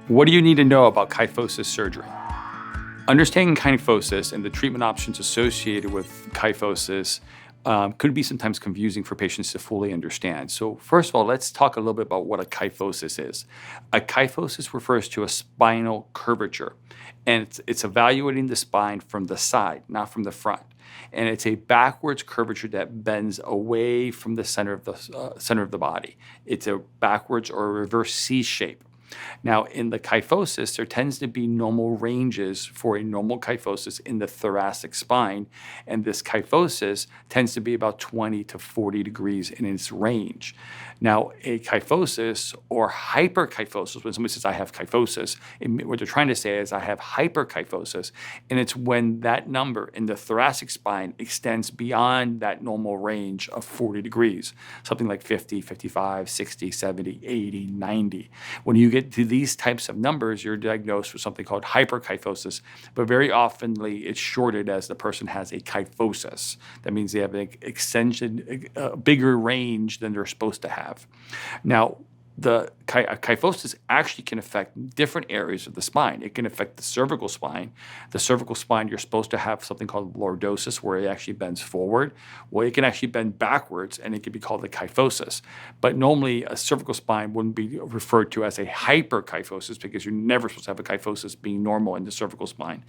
What do you need to know about kyphosis surgery? Understanding kyphosis and the treatment options associated with kyphosis could be sometimes confusing for patients to fully understand. So first of all, let's talk a little bit about what a kyphosis is. A kyphosis refers to a spinal curvature, and it's evaluating the spine from the side, not from the front. And it's a backwards curvature that bends away from the center of the body. It's a backwards or a reverse C shape. Now, in the kyphosis, there tends to be normal ranges for a normal kyphosis in the thoracic spine, and this kyphosis tends to be about 20 to 40 degrees in its range. Now, a kyphosis or hyperkyphosis, when somebody says, I have kyphosis, what they're trying to say is, I have hyperkyphosis, and it's when that number in the thoracic spine extends beyond that normal range of 40 degrees, something like 50, 55, 60, 70, 80, 90. When you get to these types of numbers, you're diagnosed with something called hyperkyphosis, but very oftenly it's shorted as the person has a kyphosis. That means they have an extension, a bigger range than they're supposed to have. Now, the kyphosis actually can affect different areas of the spine. It can affect the cervical spine. The cervical spine, you're supposed to have something called lordosis, where it actually bends forward. Well, it can actually bend backwards, and it can be called a kyphosis. But normally, a cervical spine wouldn't be referred to as a hyperkyphosis because you're never supposed to have a kyphosis being normal in the cervical spine.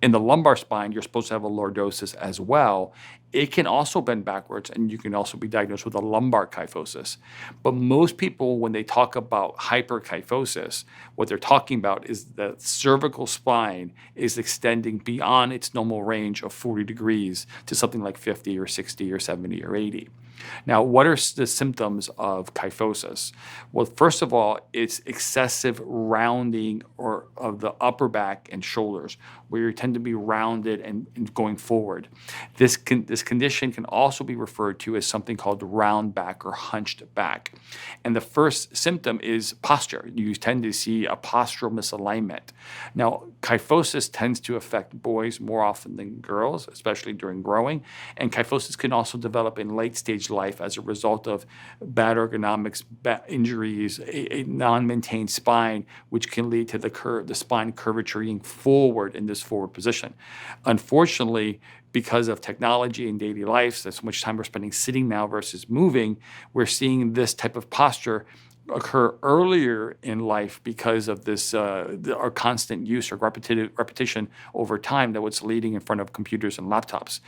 In the lumbar spine, you're supposed to have a lordosis as well. It can also bend backwards, and you can also be diagnosed with a lumbar kyphosis. But most people, when they talk about hyperkyphosis, what they're talking about is the cervical spine is extending beyond its normal range of 40 degrees to something like 50 or 60 or 70 or 80. Now, what are the symptoms of kyphosis? Well, first of all, it's excessive rounding of the upper back and shoulders, where you tend to be rounded and going forward. This condition can also be referred to as something called round back or hunched back. And the first symptom is posture. You tend to see a postural misalignment. Now, kyphosis tends to affect boys more often than girls, especially during growing. And kyphosis can also develop in late-stage life as a result of bad ergonomics, injuries, a non-maintained spine, which can lead to the spine curvaturing forward in this forward position. Unfortunately, because of technology and daily life, so much time we're spending sitting now versus moving, we're seeing this type of posture occur earlier in life because of this our constant use or repetition over time that what's leading in front of computers and laptops.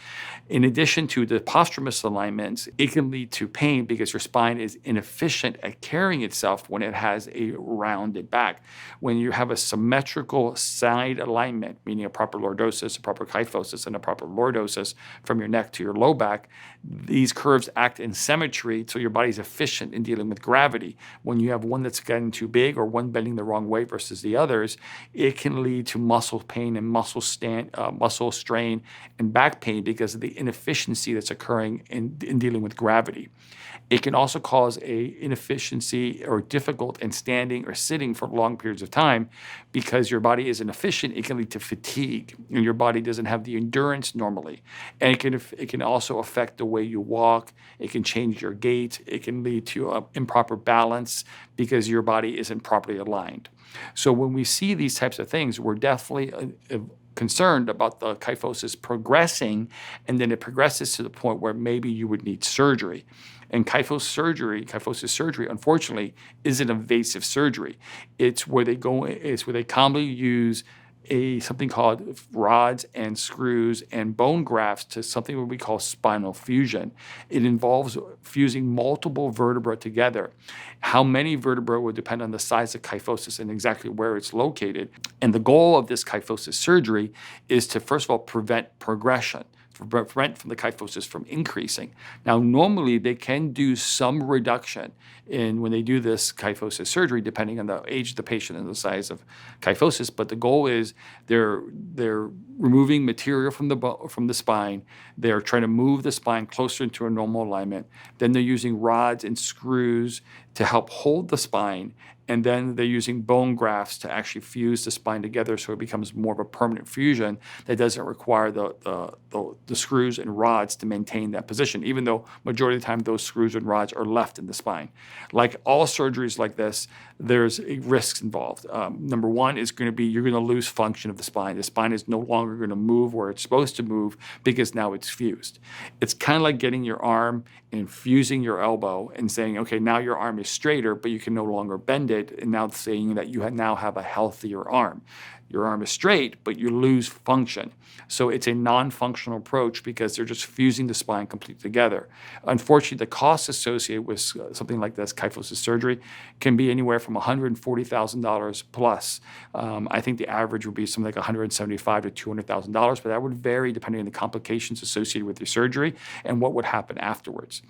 In addition to the postural misalignments, it can lead to pain because your spine is inefficient at carrying itself when it has a rounded back. When you have a symmetrical side alignment, meaning a proper lordosis, a proper kyphosis, and a proper lordosis from your neck to your low back, these curves act in symmetry so your body's efficient in dealing with gravity. When you have one that's getting too big or one bending the wrong way versus the others, it can lead to muscle pain and muscle strain and back pain because of the inefficiency that's occurring in dealing with gravity. It can also cause a inefficiency or difficult in standing or sitting for long periods of time because your body isn't efficient. It can lead to fatigue, and your body doesn't have the endurance normally. And it can also affect the way you walk. It can change your gait. It can lead to improper balance because your body isn't properly aligned. So when we see these types of things, we're definitely concerned about the kyphosis progressing, and then it progresses to the point where maybe you would need surgery. And kyphosis surgery, unfortunately, is an invasive surgery. It's where they commonly use something called rods and screws and bone grafts to something what we call spinal fusion. It involves fusing multiple vertebrae together. How many vertebrae will depend on the size of kyphosis and exactly where it's located. And the goal of this kyphosis surgery is to, first of all, prevent progression, prevent from the kyphosis from increasing. Now, normally they can do some reduction when they do this kyphosis surgery, depending on the age of the patient and the size of kyphosis. But the goal is they're removing material from the spine. They're trying to move the spine closer into a normal alignment. Then they're using rods and screws to help hold the spine and then they're using bone grafts to actually fuse the spine together so it becomes more of a permanent fusion that doesn't require the screws and rods to maintain that position, even though majority of the time those screws and rods are left in the spine. Like all surgeries like this, there's risks involved. Number one is going to be you're going to lose function of the spine. The spine is no longer going to move where it's supposed to move because now it's fused. It's kind of like getting your arm and fusing your elbow and saying, okay, now your arm is straighter, but you can no longer bend it, and now saying that you now have a healthier arm. Your arm is straight, but you lose function. So it's a non-functional approach because they're just fusing the spine completely together. Unfortunately, the costs associated with something like this, kyphosis surgery, can be anywhere from $140,000 plus. I think the average would be something like $175,000 to $200,000, but that would vary depending on the complications associated with your surgery and what would happen afterwards.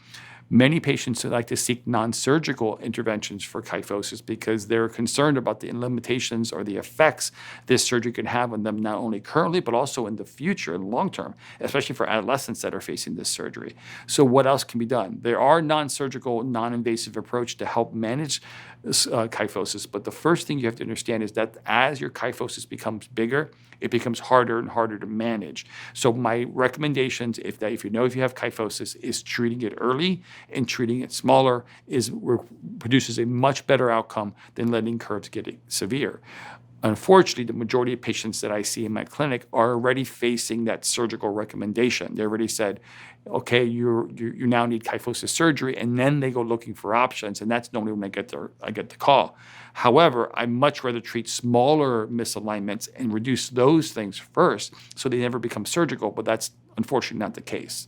Many patients like to seek non-surgical interventions for kyphosis because they're concerned about the limitations or the effects this surgery can have on them, not only currently, but also in the future and long term, especially for adolescents that are facing this surgery. So what else can be done? There are non-surgical, non-invasive approach to help manage kyphosis, but the first thing you have to understand is that as your kyphosis becomes bigger, it becomes harder and harder to manage. So my recommendations, if you know if you have kyphosis, is treating it early and treating it smaller produces a much better outcome than letting curves get severe. Unfortunately, the majority of patients that I see in my clinic are already facing that surgical recommendation. They already said, okay, you now need kyphosis surgery, and then they go looking for options, and that's normally when I get the call. However, I much rather treat smaller misalignments and reduce those things first so they never become surgical, but that's unfortunately not the case.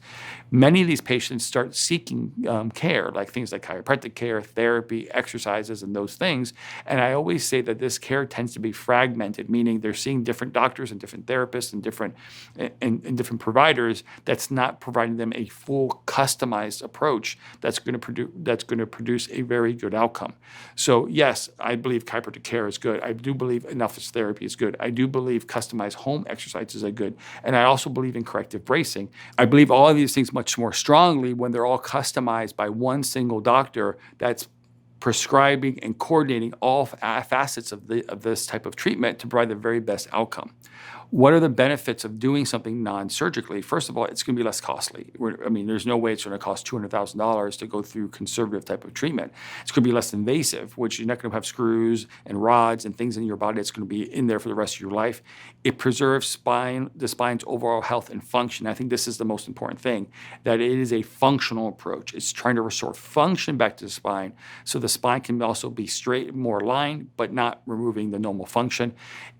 Many of these patients start seeking care, like things like chiropractic care, therapy, exercises, and those things. And I always say that this care tends to be fragmented, meaning they're seeing different doctors and different therapists and different providers that's not providing them a full customized approach that's going to produce a very good outcome. So yes, I believe chiropractic care is good. I do believe enough therapy is good. I do believe customized home exercises are good. And I also believe in corrective bracing. I believe all of these things much more strongly when they're all customized by one single doctor that's prescribing and coordinating all facets of this type of treatment to provide the very best outcome. What are the benefits of doing something non-surgically? First of all, it's going to be less costly. There's no way it's going to cost $200,000 to go through conservative type of treatment. It's going to be less invasive, which you're not going to have screws and rods and things in your body that's going to be in there for the rest of your life. It preserves the spine's overall health and function. I think this is the most important thing, that it is a functional approach. It's trying to restore function back to the spine so the spine can also be straight, more aligned, but not removing the normal function.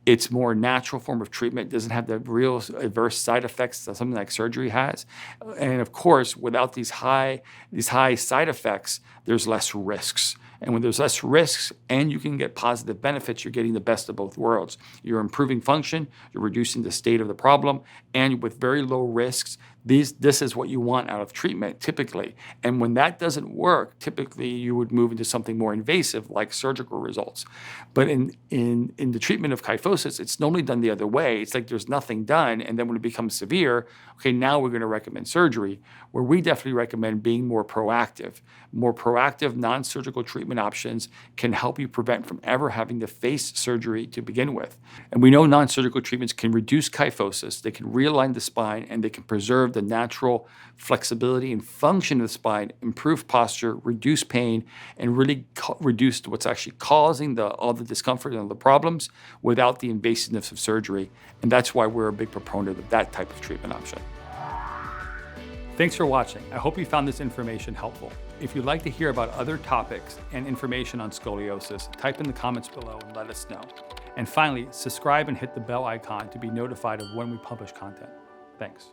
It's more natural form of treatment. It doesn't have the real adverse side effects that something like surgery has. And of course, without these high side effects, there's less risks. And when there's less risks and you can get positive benefits, you're getting the best of both worlds. You're improving function, you're reducing the state of the problem, and with very low risks, this is what you want out of treatment typically. And when that doesn't work, typically you would move into something more invasive like surgical results. But in the treatment of kyphosis, it's normally done the other way. It's like there's nothing done, and then when it becomes severe, okay, now we're going to recommend surgery, where we definitely recommend being more proactive. More proactive non-surgical treatment options can help you prevent from ever having to face surgery to begin with. And we know non-surgical treatments can reduce kyphosis, they can realign the spine, and they can preserve the natural flexibility and function of the spine, improve posture, reduce pain, and really reduce what's actually causing all the discomfort and the problems without the invasiveness of surgery. And that's why we're a big proponent of that type of treatment option. Thanks for watching. I hope you found this information helpful. If you'd like to hear about other topics and information on scoliosis, type in the comments below and let us know. And finally, subscribe and hit the bell icon to be notified of when we publish content. Thanks.